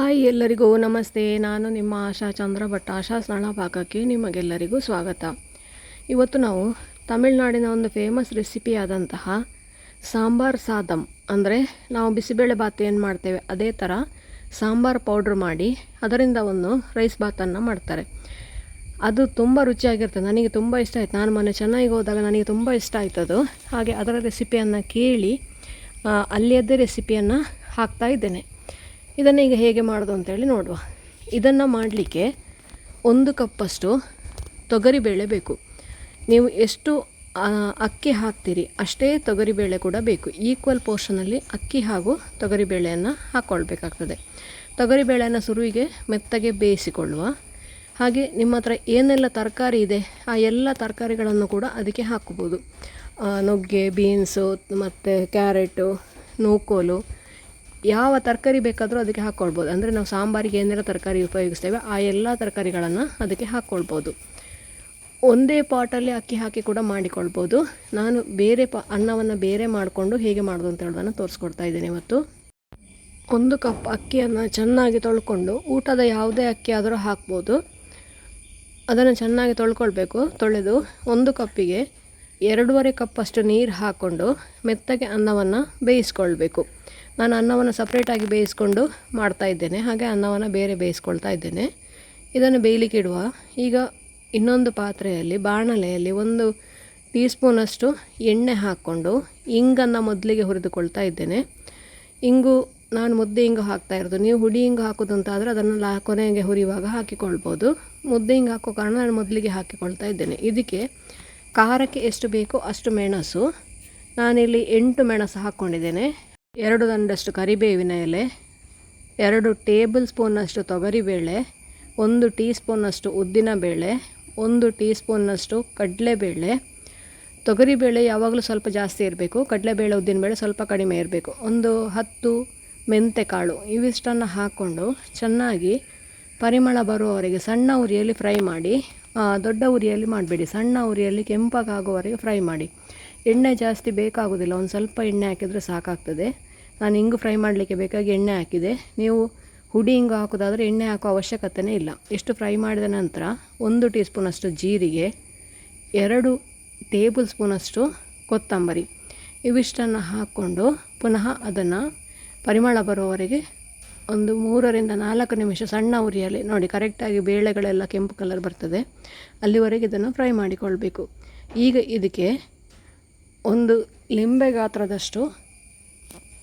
Hi ಎಲ್ಲರಿಗೂ ನಮಸ್ತೆ. ನಾನು ನಿಮ್ಮ ಆಶಾ ಚಂದ್ರ ಭಟ್. ಆಶಾ ಸ್ನಾಳ ಪಾಕಕ್ಕೆ ನಿಮಗೆಲ್ಲರಿಗೂ ಸ್ವಾಗತ. ಇವತ್ತು ನಾವು ತಮಿಳುನಾಡಿನ ಒಂದು ಫೇಮಸ್ ರೆಸಿಪಿ ಆದಂತಹ ಸಾಂಬಾರ್ ಸಾದಮ್, ಅಂದರೆ ನಾವು ಬಿಸಿಬೇಳೆ ಬಾತ್ ಏನು ಮಾಡ್ತೇವೆ ಅದೇ ಥರ ಸಾಂಬಾರ್ ಪೌಡ್ರ್ ಮಾಡಿ ಅದರಿಂದ ಒಂದು ರೈಸ್ ಬಾತನ್ನು ಮಾಡ್ತಾರೆ. ಅದು ತುಂಬ ರುಚಿಯಾಗಿರ್ತದೆ. ನನಗೆ ತುಂಬ ಇಷ್ಟ ಆಯಿತು. ನಾನು ಮೊನ್ನೆ ಚೆನ್ನೈಗೆ ಹೋದಾಗ ನನಗೆ ತುಂಬ ಇಷ್ಟ ಆಯ್ತದು. ಹಾಗೆ ಅದರ ರೆಸಿಪಿಯನ್ನು ಕೇಳಿ ಅಲ್ಲಿಯದ್ದೇ ರೆಸಿಪಿಯನ್ನು ಹಾಕ್ತಾ ಇದ್ದೇನೆ. ಇದನ್ನು ಈಗ ಹೇಗೆ ಮಾಡೋದು ಅಂತೇಳಿ ನೋಡುವ. ಇದನ್ನು ಮಾಡಲಿಕ್ಕೆ 1 ಕಪ್ಪಷ್ಟು ತೊಗರಿಬೇಳೆ ಬೇಕು. ನೀವು ಎಷ್ಟು ಅಕ್ಕಿ ಹಾಕ್ತೀರಿ ಅಷ್ಟೇ ತೊಗರಿಬೇಳೆ ಕೂಡ ಬೇಕು. ಈಕ್ವಲ್ ಪೋರ್ಷನಲ್ಲಿ ಅಕ್ಕಿ ಹಾಗೂ ತೊಗರಿಬೇಳೆಯನ್ನು ಹಾಕ್ಕೊಳ್ಬೇಕಾಗ್ತದೆ. ತೊಗರಿಬೇಳೆಯನ್ನು ಸುರುವಿಗೆ ಮೆತ್ತಗೆ ಬೇಯಿಸಿಕೊಳ್ಳುವ. ಹಾಗೆ ನಿಮ್ಮ ಹತ್ರ ಏನೆಲ್ಲ ತರಕಾರಿ ಇದೆ ಆ ಎಲ್ಲ ತರಕಾರಿಗಳನ್ನು ಕೂಡ ಅದಕ್ಕೆ ಹಾಕ್ಬೋದು. ನುಗ್ಗೆ, ಬೀನ್ಸು ಮತ್ತು ಕ್ಯಾರೆಟು, ನೂಕೋಲು, ಯಾವ ತರಕಾರಿ ಬೇಕಾದರೂ ಅದಕ್ಕೆ ಹಾಕ್ಕೊಳ್ಬೋದು. ಅಂದರೆ ನಾವು ಸಾಂಬಾರಿಗೆ ಏನೆಲ್ಲ ತರಕಾರಿ ಉಪಯೋಗಿಸ್ತೇವೆ ಆ ಎಲ್ಲ ತರಕಾರಿಗಳನ್ನು ಅದಕ್ಕೆ ಹಾಕ್ಕೊಳ್ಬೋದು. ಒಂದೇ ಪಾಟಲ್ಲಿ ಅಕ್ಕಿ ಹಾಕಿ ಕೂಡ ಮಾಡಿಕೊಳ್ಬೋದು. ನಾನು ಬೇರೆ ಅನ್ನವನ್ನು ಬೇರೆ ಮಾಡಿಕೊಂಡು ಹೇಗೆ ಮಾಡೋದು ಅಂತ ಹೇಳೋದನ್ನು ತೋರಿಸ್ಕೊಡ್ತಾ ಇದ್ದೇನೆ ಇವತ್ತು. 1 ಕಪ್ ಅಕ್ಕಿಯನ್ನು ಚೆನ್ನಾಗಿ ತೊಳ್ಕೊಂಡು, ಊಟದ ಯಾವುದೇ ಅಕ್ಕಿ ಆದರೂ ಹಾಕ್ಬೋದು. ಅದನ್ನು ಚೆನ್ನಾಗಿ ತೊಳ್ಕೊಳ್ಬೇಕು. ತೊಳೆದು 1 ಕಪ್ಪಿಗೆ 2.5 ಕಪ್ಪಷ್ಟು ನೀರು ಹಾಕ್ಕೊಂಡು ಮೆತ್ತಗೆ ಅನ್ನವನ್ನು ಬೇಯಿಸ್ಕೊಳ್ಬೇಕು. ನಾನು ಅನ್ನವನ್ನು ಸಪ್ರೇಟಾಗಿ ಬೇಯಿಸ್ಕೊಂಡು ಮಾಡ್ತಾ ಇದ್ದೇನೆ, ಹಾಗೆ ಅನ್ನವನ್ನು ಬೇರೆ ಬೇಯಿಸ್ಕೊಳ್ತಾ ಇದ್ದೇನೆ. ಇದನ್ನು ಬೇಯಲಿಕ್ಕೆ ಇಡುವ. ಈಗ ಇನ್ನೊಂದು ಪಾತ್ರೆಯಲ್ಲಿ ಬಾಣಲೆಯಲ್ಲಿ 1 ಟೀ ಸ್ಪೂನಷ್ಟು ಎಣ್ಣೆ ಹಾಕ್ಕೊಂಡು ಇಂಗನ್ನು ಮೊದಲಿಗೆ ಹುರಿದುಕೊಳ್ತಾ ಇದ್ದೇನೆ. ಇಂಗು ನಾನು ಮುದ್ದೆ ಇಂಗು ಹಾಕ್ತಾ ಇರೋದು. ನೀವು ಹುಡಿ ಇಂಗು ಹಾಕೋದಂತಾದರೆ ಅದನ್ನು ಕೊನೆಗೆ ಹುರಿಯುವಾಗ ಹಾಕಿಕೊಳ್ಬೋದು. ಮುದ್ದೆ ಇಂಗು ಹಾಕೋ ಕಾರಣ ನಾನು ಮೊದಲಿಗೆ ಹಾಕಿಕೊಳ್ತಾ ಇದ್ದೇನೆ. ಇದಕ್ಕೆ ಖಾರಕ್ಕೆ ಎಷ್ಟು ಬೇಕೋ ಅಷ್ಟು ಮೆಣಸು, ನಾನಿಲ್ಲಿ 8 ಮೆಣಸು ಹಾಕ್ಕೊಂಡಿದ್ದೇನೆ. 2 ದಂಡಷ್ಟು ಕರಿಬೇವಿನ ಎಲೆ, 2 ಟೇಬಲ್ ಸ್ಪೂನಷ್ಟು ತೊಗರಿಬೇಳೆ, 1 ಟೀ ಸ್ಪೂನಷ್ಟು ಉದ್ದಿನಬೇಳೆ, 1 ಟೀ ಸ್ಪೂನ್ನಷ್ಟು ಕಡಲೆಬೇಳೆ. ತೊಗರಿಬೇಳೆ ಯಾವಾಗಲೂ ಸ್ವಲ್ಪ ಜಾಸ್ತಿ ಇರಬೇಕು, ಕಡಲೆಬೇಳೆ ಉದ್ದಿನಬೇಳೆ ಸ್ವಲ್ಪ ಕಡಿಮೆ ಇರಬೇಕು. 10 ಮೆಂತೆಕಾಳು. ಇವಿಷ್ಟನ್ನು ಹಾಕ್ಕೊಂಡು ಚೆನ್ನಾಗಿ ಪರಿಮಳ ಬರುವವರೆಗೆ ಸಣ್ಣ ಉರಿಯಲ್ಲಿ ಫ್ರೈ ಮಾಡಿ. ದೊಡ್ಡ ಉರಿಯಲ್ಲಿ ಮಾಡಬೇಡಿ, ಸಣ್ಣ ಉರಿಯಲ್ಲಿ ಕೆಂಪಗಾಗುವವರೆಗೆ ಫ್ರೈ ಮಾಡಿ. ಎಣ್ಣೆ ಜಾಸ್ತಿ ಬೇಕಾಗೋದಿಲ್ಲ, ಒಂದು ಸ್ವಲ್ಪ ಎಣ್ಣೆ ಹಾಕಿದರೆ ಸಾಕಾಗ್ತದೆ. ನಾನು ಇಂಗು ಫ್ರೈ ಮಾಡಲಿಕ್ಕೆ ಬೇಕಾಗಿ ಎಣ್ಣೆ ಹಾಕಿದೆ. ನೀವು ಹುಡಿ ಇಂಗು ಹಾಕೋದಾದರೆ ಎಣ್ಣೆ ಹಾಕೋ ಅವಶ್ಯಕತೆಯೇ ಇಲ್ಲ. ಎಷ್ಟು ಫ್ರೈ ಮಾಡಿದ ನಂತರ 1 ಟೀ ಸ್ಪೂನಷ್ಟು ಜೀರಿಗೆ, 2 ಟೇಬಲ್ ಸ್ಪೂನಷ್ಟು ಕೊತ್ತಂಬರಿ, ಇವಿಷ್ಟನ್ನು ಹಾಕ್ಕೊಂಡು ಪುನಃ ಅದನ್ನು ಪರಿಮಳ ಬರುವವರೆಗೆ ಒಂದು 3 ರಿಂದ 4 ನಿಮಿಷ ಸಣ್ಣ ಉರಿಯಲ್ಲಿ, ನೋಡಿ ಕರೆಕ್ಟಾಗಿ ಬೇಳೆಗಳೆಲ್ಲ ಕೆಂಪು ಕಲರ್ ಬರ್ತದೆ, ಅಲ್ಲಿವರೆಗೆ ಇದನ್ನು ಫ್ರೈ ಮಾಡಿಕೊಳ್ಬೇಕು. ಈಗ ಇದಕ್ಕೆ 1 ಲಿಂಬೆ ಗಾತ್ರದಷ್ಟು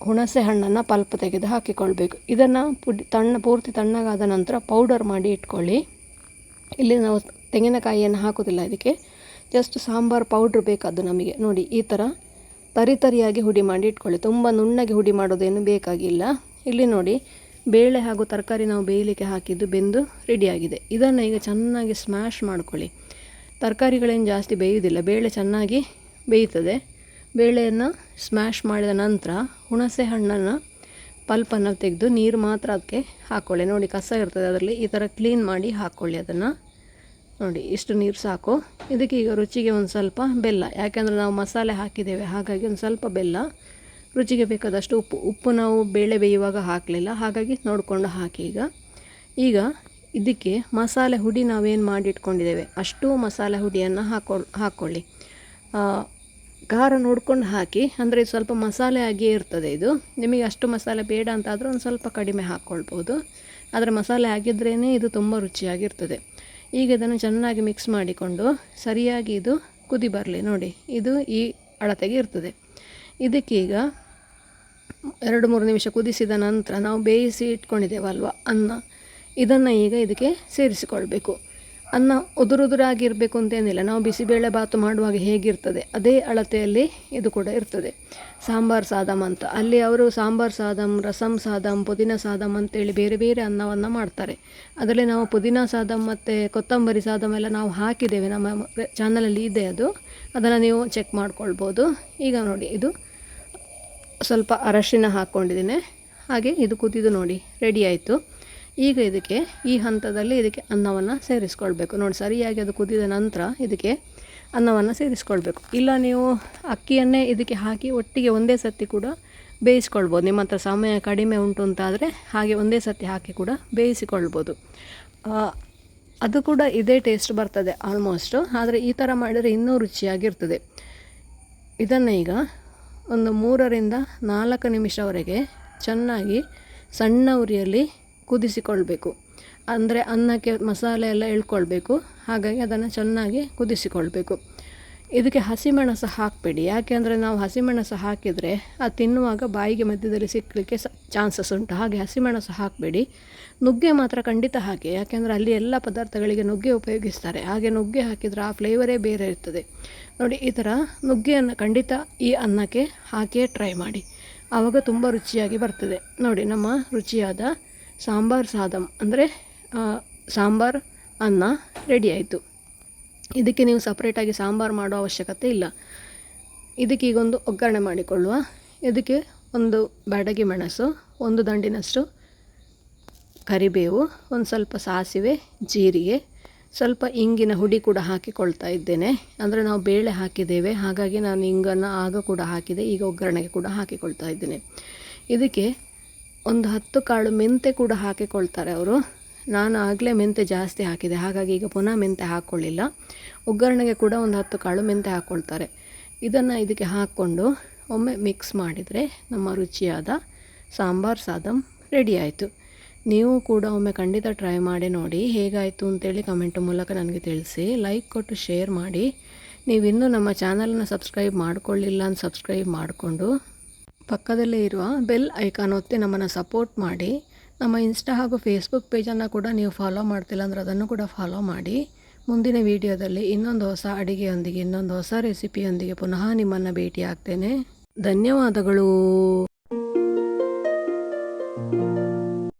ಹುಣಸೆ ಹಣ್ಣನ್ನು ಪಲ್ಪ್ ತೆಗೆದು ಹಾಕಿಕೊಳ್ಬೇಕು. ಇದನ್ನು ಪೂರ್ತಿ ತಣ್ಣಗಾದ ನಂತರ ಪೌಡರ್ ಮಾಡಿ ಇಟ್ಕೊಳ್ಳಿ. ಇಲ್ಲಿ ನಾವು ತೆಂಗಿನಕಾಯಿಯನ್ನು ಹಾಕೋದಿಲ್ಲ, ಇದಕ್ಕೆ ಜಸ್ಟ್ ಸಾಂಬಾರು ಪೌಡ್ರ್ ಬೇಕಾದ್ದು ನಮಗೆ. ನೋಡಿ ಈ ಥರ ತರಿಯಾಗಿ ಹುಡಿ ಮಾಡಿ ಇಟ್ಕೊಳ್ಳಿ. ತುಂಬ ನುಣ್ಣಗೆ ಹುಡಿ ಮಾಡೋದೇನು ಬೇಕಾಗಿಲ್ಲ. ಇಲ್ಲಿ ನೋಡಿ ಬೇಳೆ ಹಾಗೂ ತರಕಾರಿ ನಾವು ಬೇಯಲಿಕ್ಕೆ ಹಾಕಿದ್ದು ಬೆಂದು ರೆಡಿಯಾಗಿದೆ. ಇದನ್ನು ಈಗ ಚೆನ್ನಾಗಿ ಸ್ಮ್ಯಾಶ್ ಮಾಡ್ಕೊಳ್ಳಿ. ತರಕಾರಿಗಳೇನು ಜಾಸ್ತಿ ಬೇಯುವುದಿಲ್ಲ, ಬೇಳೆ ಚೆನ್ನಾಗಿ ಬೇಯ್ತದೆ. ಬೇಳೆಯನ್ನು ಸ್ಮ್ಯಾಶ್ ಮಾಡಿದ ನಂತರ ಹುಣಸೆ ಹಣ್ಣನ್ನು ಪಲ್ಪನ್ನು ತೆಗೆದು ನೀರು ಮಾತ್ರ ಅದಕ್ಕೆ ಹಾಕ್ಕೊಳ್ಳಿ. ನೋಡಿ ಕಸ ಇರ್ತದೆ ಅದರಲ್ಲಿ, ಈ ಥರ ಕ್ಲೀನ್ ಮಾಡಿ ಹಾಕ್ಕೊಳ್ಳಿ ಅದನ್ನು. ನೋಡಿ ಇಷ್ಟು ನೀರು ಸಾಕು. ಇದಕ್ಕೆ ಈಗ ರುಚಿಗೆ ಒಂದು ಸ್ವಲ್ಪ ಬೆಲ್ಲ, ಯಾಕೆಂದರೆ ನಾವು ಮಸಾಲೆ ಹಾಕಿದ್ದೇವೆ ಹಾಗಾಗಿ ಒಂದು ಸ್ವಲ್ಪ ಬೆಲ್ಲ, ರುಚಿಗೆ ಬೇಕಾದಷ್ಟು ಉಪ್ಪು ನಾವು ಬೇಳೆ ಬೇಯುವಾಗ ಹಾಕಲಿಲ್ಲ, ಹಾಗಾಗಿ ನೋಡಿಕೊಂಡು ಹಾಕಿ. ಈಗ ಇದಕ್ಕೆ ಮಸಾಲೆ ಹುಡಿ ನಾವೇನು ಮಾಡಿಟ್ಕೊಂಡಿದ್ದೇವೆ ಅಷ್ಟು ಮಸಾಲೆ ಹುಡಿಯನ್ನು ಹಾಕ್ಕೊಳ್ಳಿ. ಖಾರ ನೋಡ್ಕೊಂಡು ಹಾಕಿ, ಅಂದರೆ ಸ್ವಲ್ಪ ಮಸಾಲೆ ಆಗಿಯೇ ಇರ್ತದೆ ಇದು. ನಿಮಗೆ ಅಷ್ಟು ಮಸಾಲೆ ಬೇಡ ಅಂತಾದರೆ ಒಂದು ಸ್ವಲ್ಪ ಕಡಿಮೆ ಹಾಕ್ಕೊಳ್ಬೋದು, ಆದರೆ ಮಸಾಲೆ ಆಗಿದ್ರೇ ಇದು ತುಂಬ ರುಚಿಯಾಗಿರ್ತದೆ. ಈಗ ಇದನ್ನು ಚೆನ್ನಾಗಿ ಮಿಕ್ಸ್ ಮಾಡಿಕೊಂಡು ಸರಿಯಾಗಿ ಇದು ಕುದಿ ಬರಲಿ. ನೋಡಿ ಇದು ಈ ಅಳತೆಗೆ ಇರ್ತದೆ. ಇದಕ್ಕೀಗ 2-3 ನಿಮಿಷ ಕುದಿಸಿದ ನಂತರ ನಾವು ಬೇಯಿಸಿ ಇಟ್ಕೊಂಡಿದ್ದೇವಲ್ವ ಅನ್ನ, ಇದನ್ನು ಈಗ ಇದಕ್ಕೆ ಸೇರಿಸಿಕೊಳ್ಬೇಕು. ಅನ್ನ ಉದುರುದುರಾಗಿರಬೇಕು ಅಂತೇನಿಲ್ಲ, ನಾವು ಬಿಸಿಬೇಳೆ ಬಾತು ಮಾಡುವಾಗ ಹೇಗಿರ್ತದೆ ಅದೇ ಅಳತೆಯಲ್ಲಿ ಇದು ಕೂಡ ಇರ್ತದೆ. ಸಾಂಬಾರ್ ಸಾದಮ್ ಅಂತ, ಅಲ್ಲಿ ಅವರು ಸಾಂಬಾರ್ ಸಾದಮ್, ರಸಂ ಸಾದಮ್, ಪುದೀನ ಸಾದಮ್ ಅಂತೇಳಿ ಬೇರೆ ಬೇರೆ ಅನ್ನವನ್ನು ಮಾಡ್ತಾರೆ. ಅದರಲ್ಲಿ ನಾವು ಪುದೀನ ಸಾದಮ್ ಮತ್ತು ಕೊತ್ತಂಬರಿ ಸಾದಮ್ ಎಲ್ಲ ನಾವು ಹಾಕಿದ್ದೇವೆ, ನಮ್ಮ ಚಾನಲಲ್ಲಿ ಇದೆ ಅದು, ಅದನ್ನು ನೀವು ಚೆಕ್ ಮಾಡ್ಕೊಳ್ಬೋದು. ಈಗ ನೋಡಿ ಇದು ಸ್ವಲ್ಪ ಅರಶಿನ ಹಾಕ್ಕೊಂಡಿದ್ದೇನೆ. ಹಾಗೆ ಇದು ಕುದಿದು ನೋಡಿ ರೆಡಿ ಆಯಿತು. ಈಗ ಇದಕ್ಕೆ ಈ ಹಂತದಲ್ಲಿ ಇದಕ್ಕೆ ಅನ್ನವನ್ನು ಸೇರಿಸ್ಕೊಳ್ಬೇಕು. ನೋಡಿ ಸರಿಯಾಗಿ ಅದು ಕುದಿದ ನಂತರ ಇದಕ್ಕೆ ಅನ್ನವನ್ನು ಸೇರಿಸ್ಕೊಳ್ಬೇಕು. ಇಲ್ಲ ನೀವು ಅಕ್ಕಿಯನ್ನೇ ಇದಕ್ಕೆ ಹಾಕಿ ಒಟ್ಟಿಗೆ ಒಂದೇ ಸರ್ತಿ ಕೂಡ ಬೇಯಿಸ್ಕೊಳ್ಬೋದು. ನಿಮ್ಮ ಹತ್ರ ಸಮಯ ಕಡಿಮೆ ಉಂಟು ಅಂತಾದರೆ ಹಾಗೆ ಒಂದೇ ಸತಿ ಹಾಕಿ ಕೂಡ ಬೇಯಿಸಿಕೊಳ್ಬೋದು. ಅದು ಕೂಡ ಇದೇ ಟೇಸ್ಟ್ ಬರ್ತದೆ ಆಲ್ಮೋಸ್ಟು, ಆದರೆ ಈ ಥರ ಮಾಡಿದರೆ ಇನ್ನೂ ರುಚಿಯಾಗಿರ್ತದೆ. ಇದನ್ನು ಈಗ ಒಂದು 3-4 ನಿಮಿಷವರೆಗೆ ಚೆನ್ನಾಗಿ ಸಣ್ಣ ಉರಿಯಲ್ಲಿ ಕುದಿಸಿಕೊಳ್ಬೇಕು. ಅಂದರೆ ಅನ್ನಕ್ಕೆ ಮಸಾಲೆ ಎಲ್ಲ ಎಳ್ಕೊಳ್ಬೇಕು, ಹಾಗಾಗಿ ಅದನ್ನು ಚೆನ್ನಾಗಿ ಕುದಿಸಿಕೊಳ್ಬೇಕು. ಇದಕ್ಕೆ ಹಸಿಮೆಣಸು ಹಾಕಬೇಡಿ, ಯಾಕೆಂದರೆ ನಾವು ಹಸಿಮೆಣಸು ಹಾಕಿದರೆ ಅದು ತಿನ್ನುವಾಗ ಬಾಯಿಗೆ ಮಧ್ಯದಲ್ಲಿ ಸಿಕ್ಕಲಿಕ್ಕೆ ಚಾನ್ಸಸ್ ಉಂಟು. ಹಾಗೆ ಹಸಿಮೆಣಸು ಹಾಕಬೇಡಿ. ನುಗ್ಗೆ ಮಾತ್ರ ಖಂಡಿತ ಹಾಕಿ, ಯಾಕೆಂದರೆ ಅಲ್ಲಿ ಎಲ್ಲ ಪದಾರ್ಥಗಳಿಗೆ ನುಗ್ಗೆ ಉಪಯೋಗಿಸ್ತಾರೆ. ಹಾಗೆ ನುಗ್ಗೆ ಹಾಕಿದರೆ ಆ ಫ್ಲೇವರೇ ಬೇರೆ ಇರ್ತದೆ. ನೋಡಿ, ಈ ಥರ ನುಗ್ಗೆಯನ್ನು ಖಂಡಿತ ಈ ಅನ್ನಕ್ಕೆ ಹಾಕಿಯೇ ಟ್ರೈ ಮಾಡಿ, ಆವಾಗ ತುಂಬ ರುಚಿಯಾಗಿ ಬರ್ತದೆ. ನೋಡಿ, ನಮ್ಮ ರುಚಿಯಾದ ಸಾಂಬಾರ್ ಸಾದಮ್ ಅಂದರೆ ಸಾಂಬಾರ್ ಅನ್ನ ರೆಡಿ ಆಯಿತು. ಇದಕ್ಕೆ ನೀವು ಸಪ್ರೇಟಾಗಿ ಸಾಂಬಾರು ಮಾಡೋ ಅವಶ್ಯಕತೆ ಇಲ್ಲ. ಇದಕ್ಕೆ ಈಗೊಂದು ಒಗ್ಗರಣೆ ಮಾಡಿಕೊಳ್ಳುವ. ಇದಕ್ಕೆ ಒಂದು ಬ್ಯಾಡಗಿ ಮೆಣಸು, 1 ದಂಡಿನಷ್ಟು ಕರಿಬೇವು, ಒಂದು ಸ್ವಲ್ಪ ಸಾಸಿವೆ, ಜೀರಿಗೆ, ಸ್ವಲ್ಪ ಇಂಗಿನ ಹುಡಿ ಕೂಡ ಹಾಕಿಕೊಳ್ತಾ ಇದ್ದೇನೆ. ಅಂದರೆ ನಾವು ಬೇಳೆ ಹಾಕಿದ್ದೇವೆ, ಹಾಗಾಗಿ ನಾನು ಇಂಗನ್ನು ಆಗ ಕೂಡ ಹಾಕಿದೆ, ಈಗ ಒಗ್ಗರಣೆಗೆ ಕೂಡ ಹಾಕಿಕೊಳ್ತಾ ಇದ್ದೇನೆ. ಇದಕ್ಕೆ ಒಂದು 10 ಕಾಳು ಮೆಂತೆ ಕೂಡ ಹಾಕಿಕೊಳ್ತಾರೆ ಅವರು. ನಾನು ಆಗಲೇ ಮೆಂತೆ ಜಾಸ್ತಿ ಹಾಕಿದೆ, ಹಾಗಾಗಿ ಈಗ ಪುನಃ ಮೆಂತೆ ಹಾಕ್ಕೊಳ್ಳಿಲ್ಲ. ಒಗ್ಗರಣೆಗೆ ಕೂಡ ಒಂದು 10 ಕಾಳು ಮೆಂತೆ ಹಾಕ್ಕೊಳ್ತಾರೆ. ಇದನ್ನು ಇದಕ್ಕೆ ಹಾಕ್ಕೊಂಡು ಒಮ್ಮೆ ಮಿಕ್ಸ್ ಮಾಡಿದರೆ ನಮ್ಮ ರುಚಿಯಾದ ಸಾಂಬಾರ್ ಸಾದಮ್ ರೆಡಿ ಆಯಿತು. ನೀವು ಕೂಡ ಒಮ್ಮೆ ಖಂಡಿತ ಟ್ರೈ ಮಾಡಿ ನೋಡಿ, ಹೇಗಾಯಿತು ಅಂತೇಳಿ ಕಮೆಂಟ್ ಮೂಲಕ ನನಗೆ ತಿಳಿಸಿ. ಲೈಕ್ ಕೊಟ್ಟು ಶೇರ್ ಮಾಡಿ. ನೀವಿನ್ನೂ ನಮ್ಮ ಚಾನಲನ್ನು ಸಬ್ಸ್ಕ್ರೈಬ್ ಮಾಡಿಕೊಳ್ಳಿಲ್ಲ ಅಂತ ಸಬ್ಸ್ಕ್ರೈಬ್ ಮಾಡಿಕೊಂಡು ಪಕ್ಕದಲ್ಲೇ ಇರುವ ಬೆಲ್ ಐಕಾನ್ ಒತ್ತಿ ನಮ್ಮನ್ನು ಸಪೋರ್ಟ್ ಮಾಡಿ. ನಮ್ಮ ಇನ್ಸ್ಟಾ ಹಾಗೂ ಫೇಸ್ಬುಕ್ ಪೇಜನ್ನು ಕೂಡ ನೀವು ಫಾಲೋ ಮಾಡ್ತಿಲ್ಲ ಅಂದರೆ ಅದನ್ನು ಕೂಡ ಫಾಲೋ ಮಾಡಿ. ಮುಂದಿನ ವಿಡಿಯೋದಲ್ಲಿ ಇನ್ನೊಂದು ಹೊಸ ಅಡುಗೆಯೊಂದಿಗೆ, ಇನ್ನೊಂದು ಹೊಸ ರೆಸಿಪಿಯೊಂದಿಗೆ ಪುನಃ ನಿಮ್ಮನ್ನು ಭೇಟಿ ಆಗ್ತೇನೆ. ಧನ್ಯವಾದಗಳು.